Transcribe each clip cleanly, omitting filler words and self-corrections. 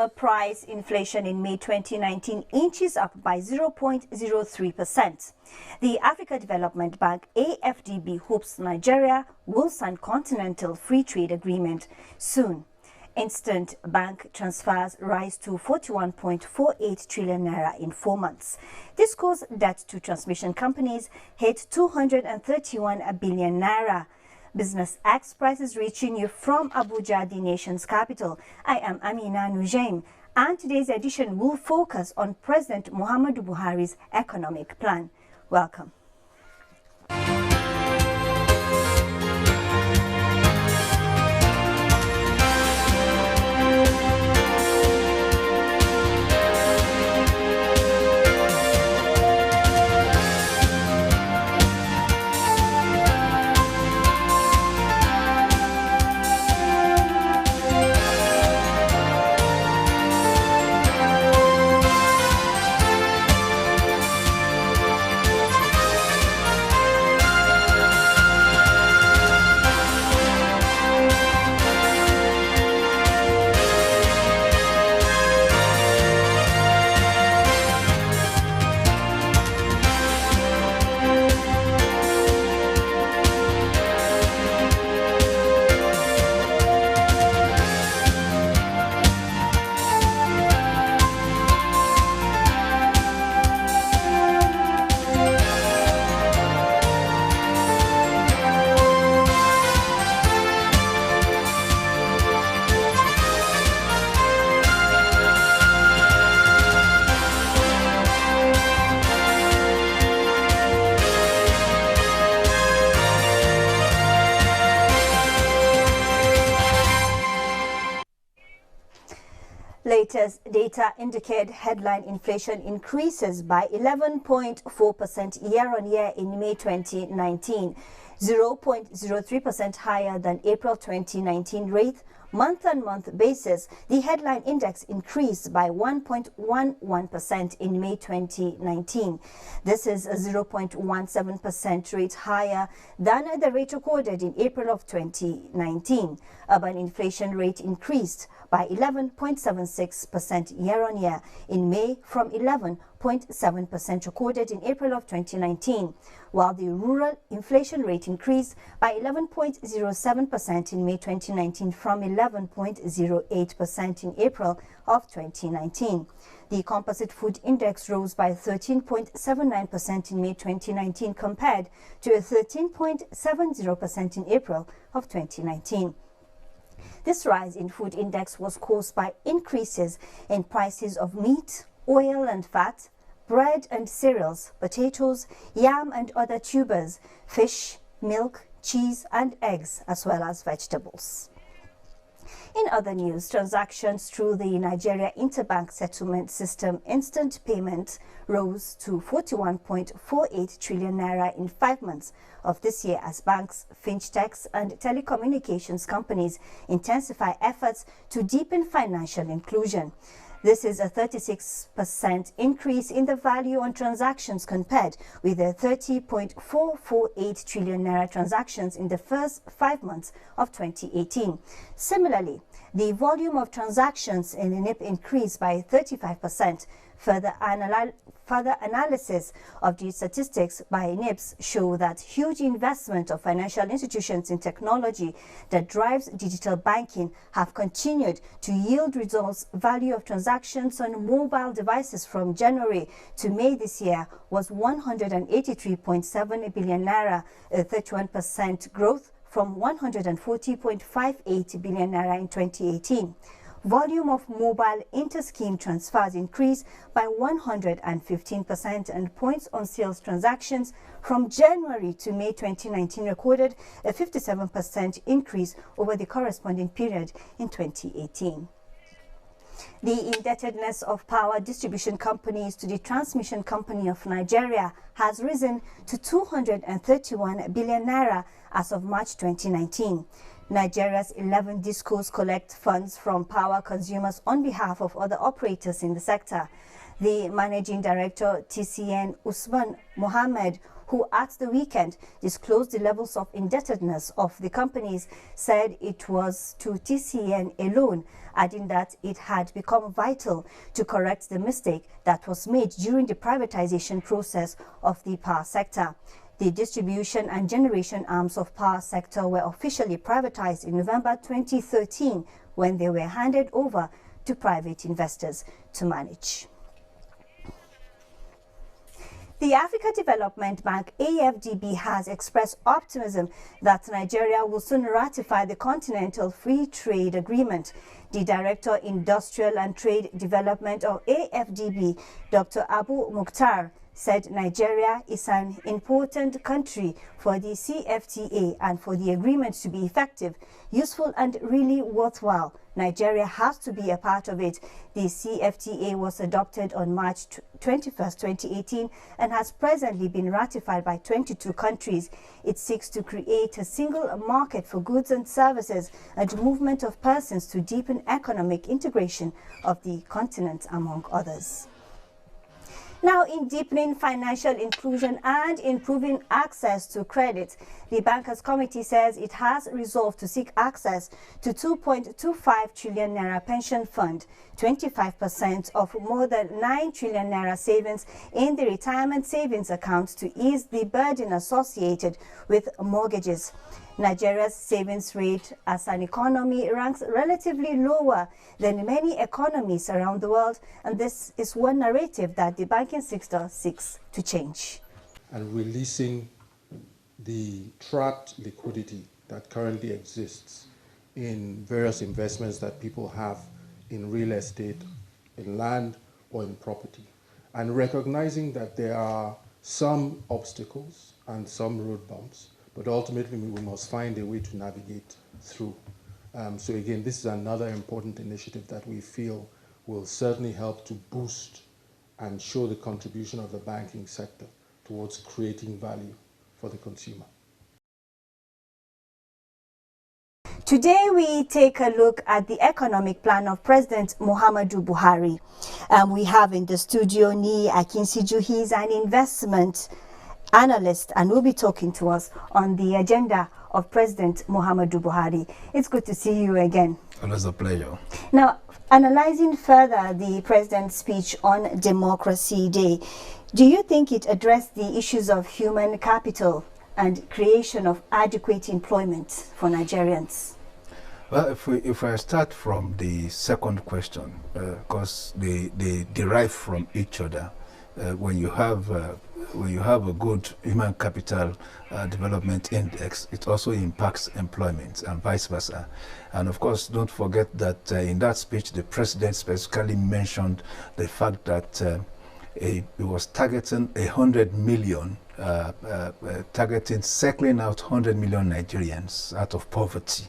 consumer price inflation in May 2019 inches up by 0.03%. The Africa Development Bank, AFDB, hopes Nigeria will sign Continental Free Trade Agreement soon. Instant bank transfers rise to 41.48 trillion naira in 4 months. This caused debt to transmission companies hit 231 billion naira. Business X prices reaching you from Abuja, the nation's capital. I am Amina Nujaim, and today's edition will focus on President Muhammadu Buhari's economic plan. Welcome. Latest data indicate headline inflation increases by 11.4% year-on-year in May 2019, 0.03% higher than April 2019 rate. Month-on-month basis, the headline index increased by 1.11% in May 2019. This is a 0.17% rate higher than the rate recorded in April of 2019. Urban inflation rate increased by 11.76% year-on-year in May from 11.7% recorded in April of 2019, while the rural inflation rate increased by 11.07% in May 2019 from 11.08% in April of 2019. The composite food index rose by 13.79% in May 2019 compared to a 13.70% in April of 2019. This rise in food index was caused by increases in prices of meat, oil and fat, bread and cereals, potatoes, yam and other tubers, fish, milk, cheese and eggs, as well as vegetables. In other news, transactions through the Nigeria Interbank Settlement System instant payment rose to 41.48 trillion naira in 5 months of this year as banks, fintechs and telecommunications companies intensify efforts to deepen financial inclusion. This is a 36% increase in the value on transactions compared with the 30.448 trillion naira transactions in the first 5 months of 2018. Similarly, the volume of transactions in NIP increased by 35%. Further analysis of the statistics by NIPS show that huge investment of financial institutions in technology that drives digital banking have continued to yield results. Value of transactions on mobile devices from January to May this year was 183.7 billion naira, a 31% growth from 140.58 billion naira in 2018. Volume of mobile inter-scheme transfers increased by 115%, and points on sales transactions from January to May 2019 recorded a 57% increase over the corresponding period in 2018. The indebtedness of power distribution companies to the Transmission Company of Nigeria has risen to 231 billion naira as of March 2019. Nigeria's 11 discos collect funds from power consumers on behalf of other operators in the sector. The managing director, TCN Usman Mohammed, who at the weekend disclosed the levels of indebtedness of the companies, said it was to TCN alone, adding that it had become vital to correct the mistake that was made during the privatization process of the power sector. The distribution and generation arms of power sector were officially privatized in November 2013 when they were handed over to private investors to manage. The Africa Development Bank, AFDB, has expressed optimism that Nigeria will soon ratify the Continental Free Trade Agreement. The Director, Industrial and Trade Development of AFDB, Dr. Abu Mukhtar, said Nigeria is an important country for the CFTA, and for the agreement to be effective, useful and really worthwhile, Nigeria has to be a part of it. The CFTA was adopted on March 21st, 2018 and has presently been ratified by 22 countries. It seeks to create a single market for goods and services and movement of persons to deepen economic integration of the continent, among others. Now, in deepening financial inclusion and improving access to credit, the Bankers Committee says it has resolved to seek access to 2.25 trillion naira pension fund, 25% of more than 9 trillion naira savings in the retirement savings account to ease the burden associated with mortgages. Nigeria's savings rate as an economy ranks relatively lower than many economies around the world, and this is one narrative that the banking sector seeks to change. And releasing the trapped liquidity that currently exists in various investments that people have in real estate, in land, or in property, and recognizing that there are some obstacles and some road bumps, but ultimately we must find a way to navigate through. So again, this is another important initiative that we feel will certainly help to boost and show the contribution of the banking sector towards creating value for the consumer. Today, we take a look at the economic plan of President Muhammadu Buhari. We have in the studio Ni Akinsiju. He's an investment analyst and will be talking to us on the agenda of President Muhammadu Buhari. It's good to see you again. Always a pleasure. Now, analyzing further the president's speech on Democracy Day, do you think it addressed the issues of human capital and creation of adequate employment for Nigerians? Well, if I start from the second question, because they derive from each other, when you have a good human capital development index, it also impacts employment and vice versa. And of course, don't forget that in that speech, the president specifically mentioned the fact that he was targeting 100 million, circling out 100 million Nigerians out of poverty.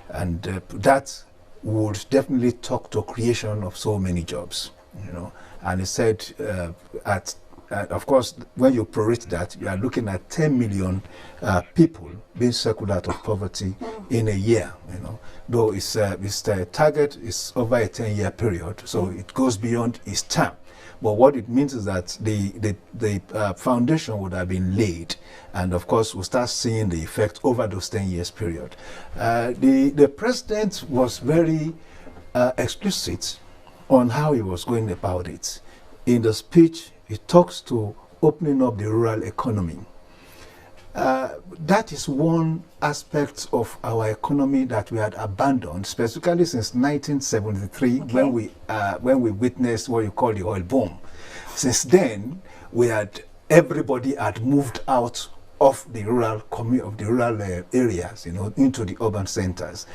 And that would definitely talk to creation of so many jobs, you know. And he said, of course, when you prorate that, you are looking at 10 million people being circled out of poverty in a year, you know. Though its target is over a 10-year period, so it goes beyond its term. But what it means is that the foundation would have been laid, and of course we'll start seeing the effect over those 10 years period. The president was very explicit on how he was going about it. In the speech, he talks to opening up the rural economy. That is one aspect of our economy that we had abandoned, specifically since 1973, okay, when we witnessed what you call the oil boom. Since then, everybody had moved out of the rural areas, you know, into the urban centers.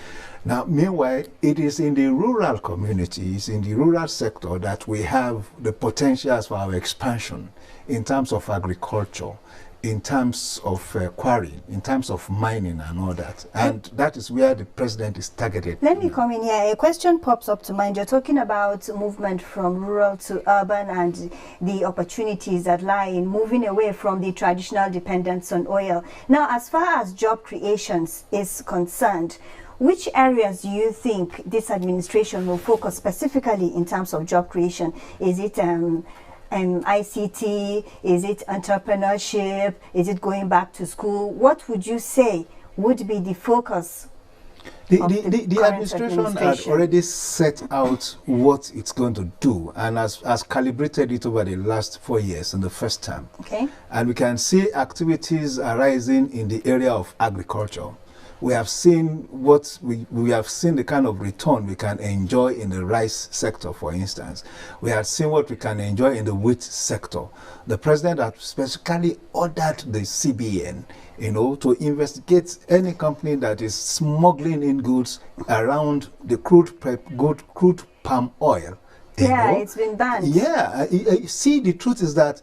Now, meanwhile, it is in the rural communities, in the rural sector, that we have the potentials for our expansion in terms of agriculture, in terms of quarrying, in terms of mining and all that. And that is where the president is targeted. Let me come in here. A question pops up to mind. You're talking about movement from rural to urban and the opportunities that lie in moving away from the traditional dependence on oil. Now, as far as job creations is concerned, which areas do you think this administration will focus specifically in terms of job creation? Is it ICT? Is it entrepreneurship? Is it going back to school? What would you say would be the focus? The administration had already set out what it's going to do and has calibrated it over the last 4 years in the first term. Okay. And we can see activities arising in the area of agriculture. We have seen we have seen the kind of return we can enjoy in the rice sector, for instance. We have seen what we can enjoy in the wheat sector. The president has specifically ordered the CBN, to investigate any company that is smuggling in goods around the crude palm oil. Yeah, it's been banned. Yeah, see, the truth is that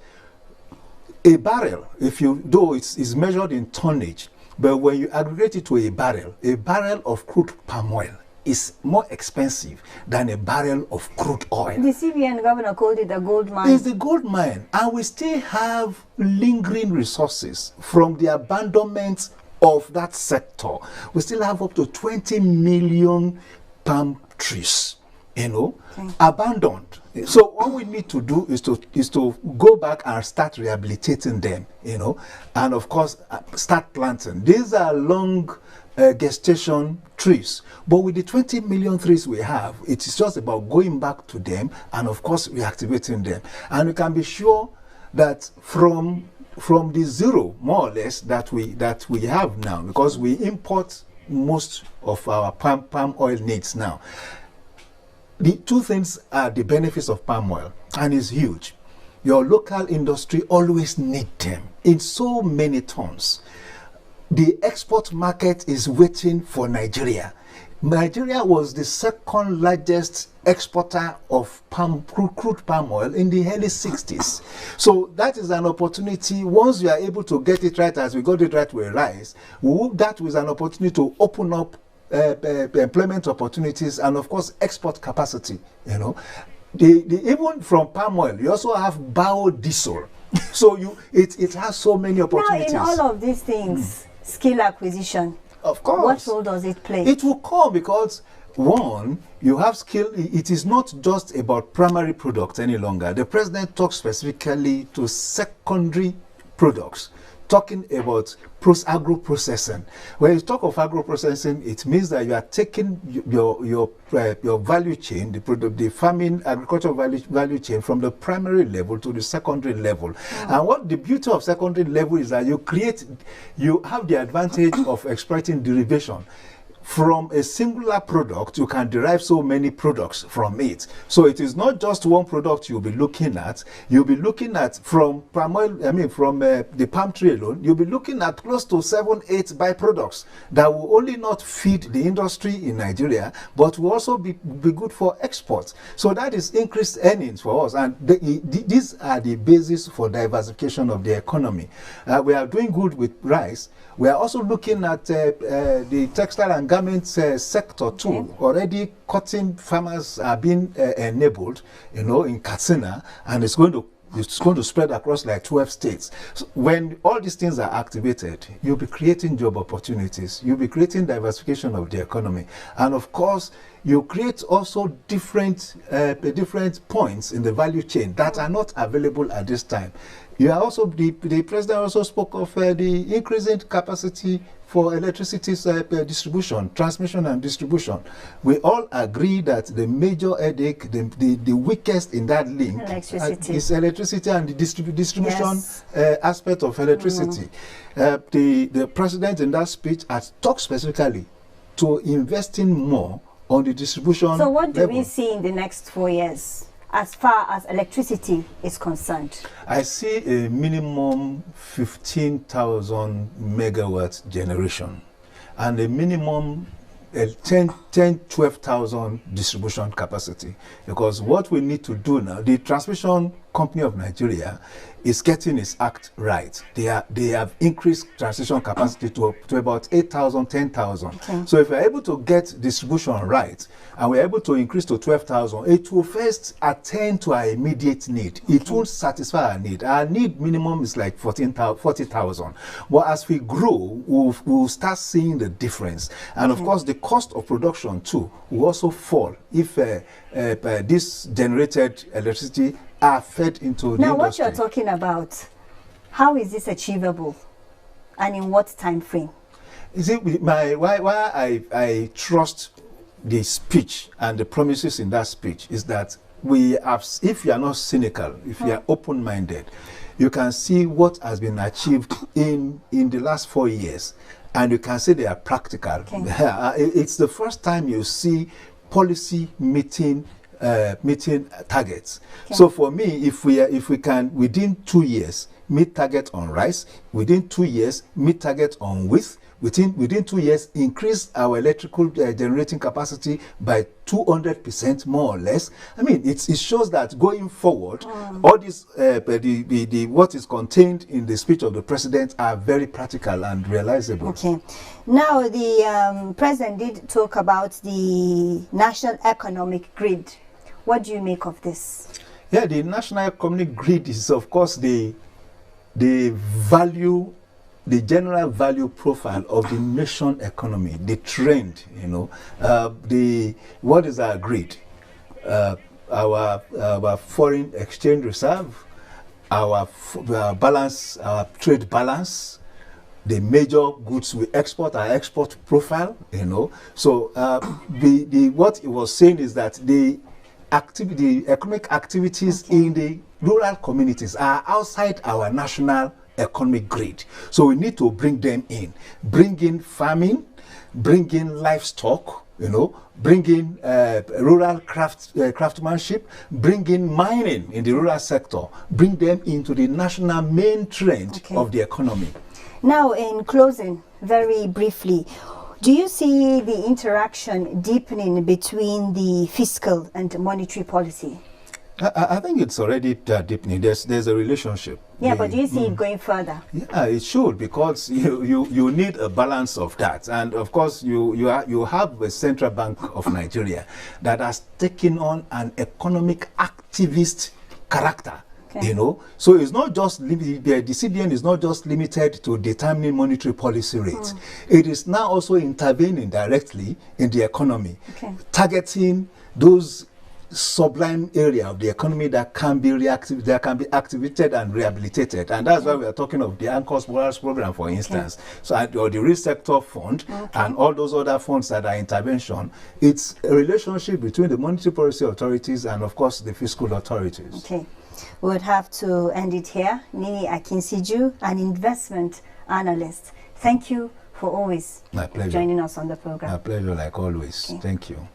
a barrel, though it's measured in tonnage, but when you aggregate it to a barrel of crude palm oil is more expensive than a barrel of crude oil. The CBN governor called it a gold mine. It's the gold mine, and we still have lingering resources from the abandonment of that sector. We still have up to 20 million palm trees, abandoned. So what we need to do is to go back and start rehabilitating them, and of course start planting. These are long gestation trees, but with the 20 million trees we have, it is just about going back to them and of course reactivating them. And we can be sure that from the zero, more or less, that we have now, because we import most of our palm oil needs now. The two things are the benefits of palm oil, and it's huge. Your local industry always need them in so many tons. The export market is waiting for Nigeria. Nigeria was the second largest exporter of crude palm oil in the early 60s. So that is an opportunity. Once you are able to get it right, as we got it right with rice, that was an opportunity to open up employment opportunities and of course export capacity. Even from palm oil, you also have biodiesel. So it has so many opportunities. Now, in all of these things, skill acquisition, of course, what role does it play? It will come because, one, you have skill. It is not just about primary products any longer. The president talks specifically to secondary products, talking about agro-processing. When you talk of agro-processing, it means that you are taking your value chain, the farming agricultural value chain, from the primary level to the secondary level. And what the beauty of secondary level is that you have the advantage of exploiting derivation. From a singular product, you can derive so many products from it. So it is not just one product you'll be looking at. You'll be looking at from the palm tree alone, you'll be looking at close to 7-8 byproducts that will only not feed the industry in Nigeria, but will also be good for exports. So that is increased earnings for us. And these are the basis for diversification of the economy. We are doing good with rice. We are also looking at the textile and garment sector too. Okay. Already cotton farmers are being enabled, in Katsina, and it's going to spread across like 12 states. So when all these things are activated, you'll be creating job opportunities. You'll be creating diversification of the economy. And of course, you create also different points in the value chain that are not available at this time. You are also, the president also spoke of the increasing capacity for electricity distribution, transmission and distribution. We all agree that the major headache, the weakest in that link is electricity and the distribution aspect of electricity. The president in that speech has talked specifically to investing more on the distribution. So what do we see in the next 4 years as far as electricity is concerned? I see a minimum 15,000 megawatts generation and a minimum 12,000 distribution capacity. Because what we need to do now, the transmission Company of Nigeria is getting its act right. They have increased transition capacity to about 8,000, 10,000. Okay. So if we're able to get distribution right, and we're able to increase to 12,000, it will first attend to our immediate need. Okay. It won't satisfy our need. Our need minimum is like 40,000. But as we grow, we'll start seeing the difference. And of course, the cost of production too will also fall if this generated electricity are fed into the Now, industry. what you're talking about, how is this achievable, and in what time frame? Is it why I trust the speech and the promises in that speech is that we have, if you are not cynical, if you are open-minded, you can see what has been achieved in the last 4 years, and you can say they are practical. Okay. It's the first time you see policy meeting targets. Okay. So for me, if we can within 2 years meet target on rice, within 2 years meet target on wheat, within 2 years increase our electrical generating capacity by 200% more or less. I mean, it shows that going forward, all this what is contained in the speech of the president are very practical and realizable. Okay. Now, the president did talk about the national economic grid. What do you make of this? Yeah, the national economic grid is, of course, the value, the general value profile of the nation economy, the trend, you know. What is our grid? Our foreign exchange reserve, our balance, our trade balance, the major goods we export, our export profile, you know. So what he was saying is that the economic activities in the rural communities are outside our national economic grid. So we need to bring them in. Bring in farming, bring in livestock, you know, bring in rural craftsmanship, bring in mining in the rural sector, bring them into the national main trend of the economy. Now, in closing, very briefly, do you see the interaction deepening between the fiscal and monetary policy? I think it's already deepening. There's a relationship. Yeah, but do you see it going further? Yeah, it should, because you need a balance of that. And of course, you have a central bank of Nigeria that has taken on an economic activist character. You know, so it's not just the CBN is not just limited to determining monetary policy rates. It is now also intervening directly in the economy, targeting those sublime area of the economy that can be activated and rehabilitated, and that's why we are talking of the Anchors Morals program, for instance. So, or the Real Sector Fund and all those other funds that are intervention. It's a relationship between the monetary policy authorities and, of course, the fiscal authorities. Okay. We would have to end it here. Nini Akinsiju, an investment analyst. Thank you for always joining us on the program. My pleasure, like always. Okay. Thank you.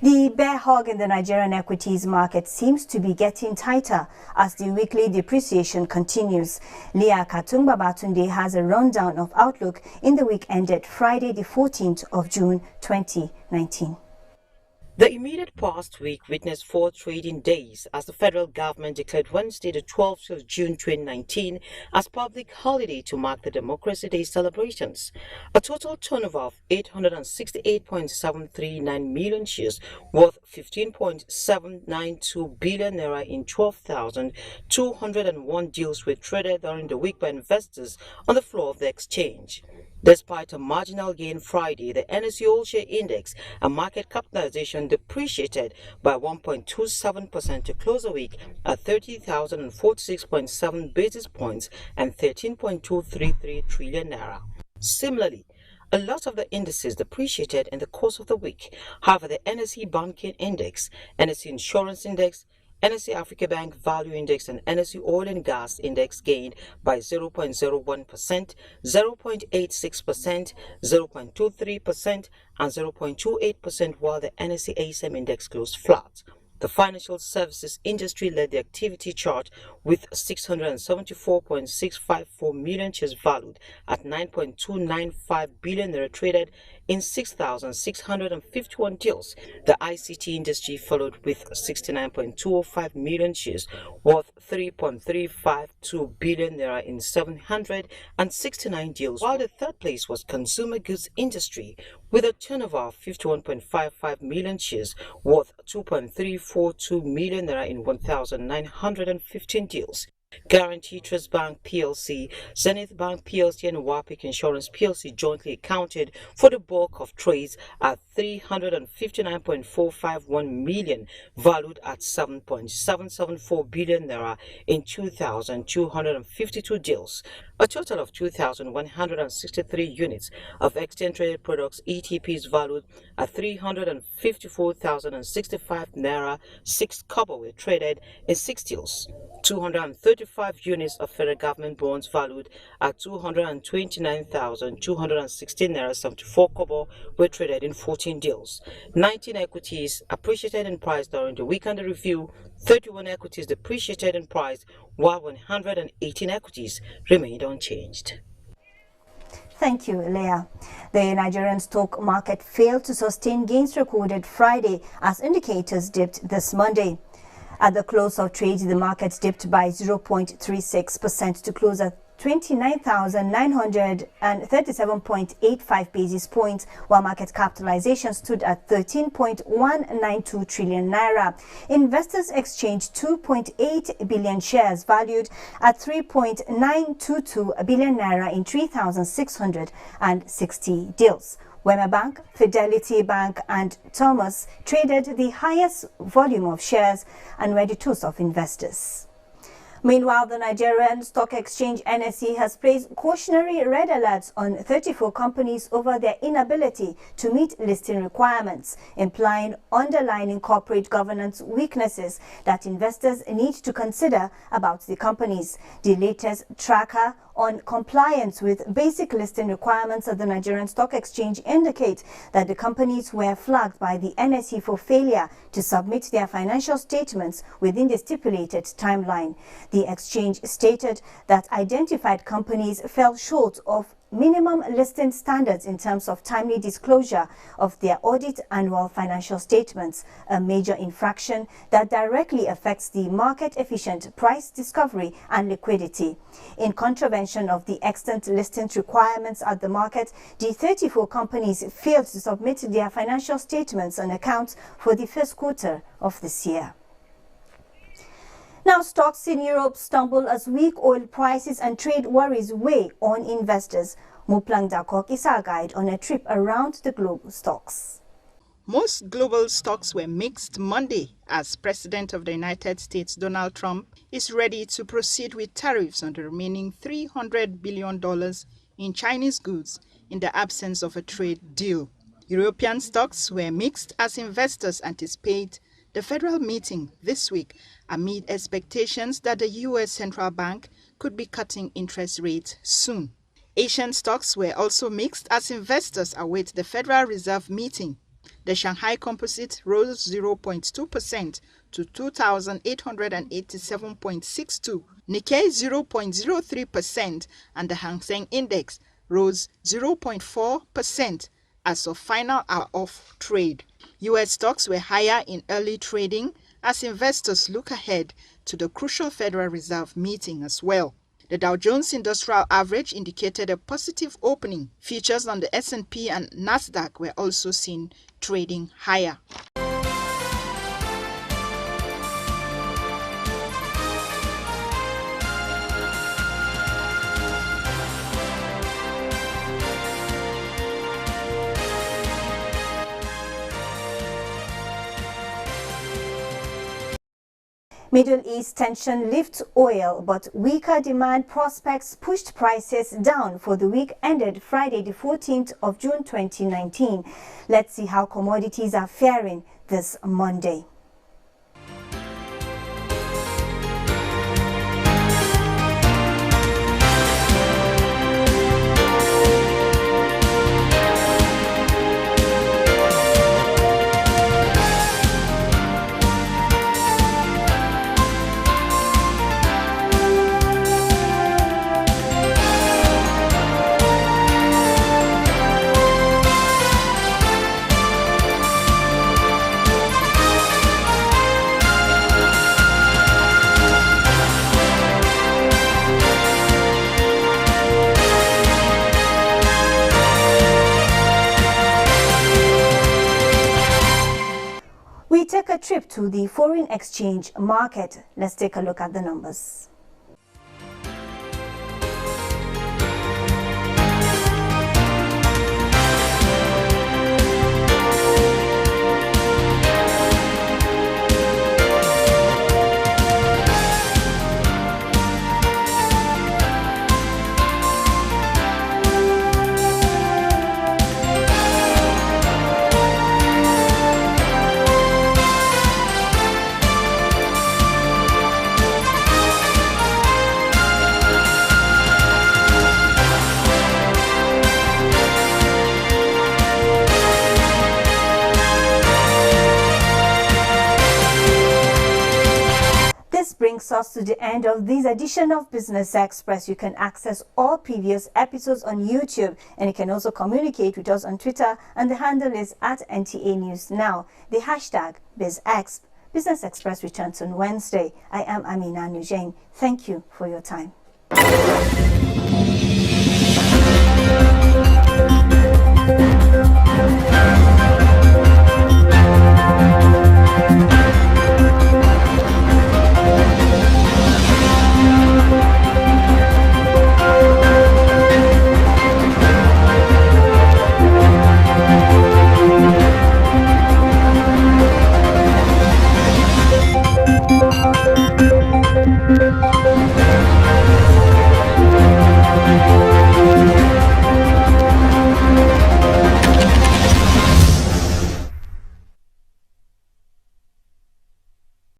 The bear hug in the Nigerian equities market seems to be getting tighter as the weekly depreciation continues. Leah Katumba Batunde has a rundown of outlook in the week ended Friday, the 14th of June, 2019. The immediate past week witnessed 4 trading days as the federal government declared Wednesday, the 12th of June 2019 as public holiday to mark the Democracy Day celebrations. A total turnover of 868.739 million shares worth 15.792 billion naira in 12,201 deals were traded during the week by investors on the floor of the exchange. Despite a marginal gain Friday, the NSE All-Share Index and market capitalization depreciated by 1.27% to close the week at 30,046.7 basis points and 13.233 trillion naira. Similarly, a lot of the indices depreciated in the course of the week. However, the NSE Banking Index, NSE Insurance Index, NSE Africa Bank Value Index and NSE Oil and Gas Index gained by 0.01%, 0.86%, 0.23% and 0.28%, while the NSE ASM Index closed flat. The financial services industry led the activity chart with 674.654 million shares valued at 9.295 billion naira traded in 6,651 deals. The ICT industry followed with 69.205 million shares worth 3.352 billion naira in 769 deals, while the third place was consumer goods industry with a turnover of 51.55 million shares worth 2.342 million naira in 1,915 deals. Guarantee Trust Bank PLC, Zenith Bank PLC and Wapik Insurance PLC jointly accounted for the bulk of trades at 359.451 million, valued at 7.774 billion naira in 2,252 deals. A total of 2,163 units of exchange traded products ETPs valued at 354,065 naira 6 kobo were traded in 6 deals. 235 units of federal government bonds valued at 229,216 naira 74 kobo were traded in 14 deals. 19 equities appreciated in price during the week under review, 31 equities depreciated in price, while 118 equities remained unchanged. Thank you, Leah. The Nigerian stock market failed to sustain gains recorded Friday as indicators dipped this Monday. At the close of trade, the market dipped by 0.36% to close at 29,937.85 basis points, while market capitalization stood at 13.192 trillion naira. Investors exchanged 2.8 billion shares valued at 3.922 billion naira in 3,660 deals. Wema Bank, Fidelity Bank and Thomas traded the highest volume of shares and were the toast of investors. Meanwhile, the Nigerian Stock Exchange NSE has placed cautionary red alerts on 34 companies over their inability to meet listing requirements, implying underlying corporate governance weaknesses that investors need to consider about the companies. The latest tracker on compliance with basic listing requirements of the Nigerian Stock Exchange indicate that the companies were flagged by the NSE for failure to submit their financial statements within the stipulated timeline. The exchange stated that identified companies fell short of minimum listing standards in terms of timely disclosure of their audit annual financial statements, a major infraction that directly affects the market-efficient price discovery and liquidity. In contravention of the extant listing requirements at the market, the 34 companies failed to submit their financial statements and accounts for the first quarter of this year. Now, stocks in Europe stumble as weak oil prices and trade worries weigh on investors. Muplang Dakok is our guide on a trip around the globe stocks. Most global stocks were mixed Monday as President of the United States Donald Trump is ready to proceed with tariffs on the remaining $300 billion in Chinese goods in the absence of a trade deal. European stocks were mixed as investors anticipate the Federal meeting this week amid expectations that the U.S. Central Bank could be cutting interest rates soon. Asian stocks were also mixed as investors await the Federal Reserve meeting. The Shanghai Composite rose 0.2% to 2,887.62, Nikkei 0.03%, and the Hang Seng Index rose 0.4% as of final hour of trade. U.S. stocks were higher in early trading as investors look ahead to the crucial Federal Reserve meeting as well. The Dow Jones Industrial Average indicated a positive opening. Futures on the S&P and Nasdaq were also seen trading higher. Middle East tension lifts oil, but weaker demand prospects pushed prices down for the week ended Friday the 14th of June 2019. Let's see how commodities are faring this Monday. a trip to the foreign exchange market. Let's take a look at the numbers. This brings us to the end of this edition of Business Express. You can access all previous episodes on YouTube, and you can also communicate with us on Twitter, and the handle is @NTA News Now. The hashtag BizEx. Business Express returns on Wednesday. I am Amina Nujain. Thank you for your time.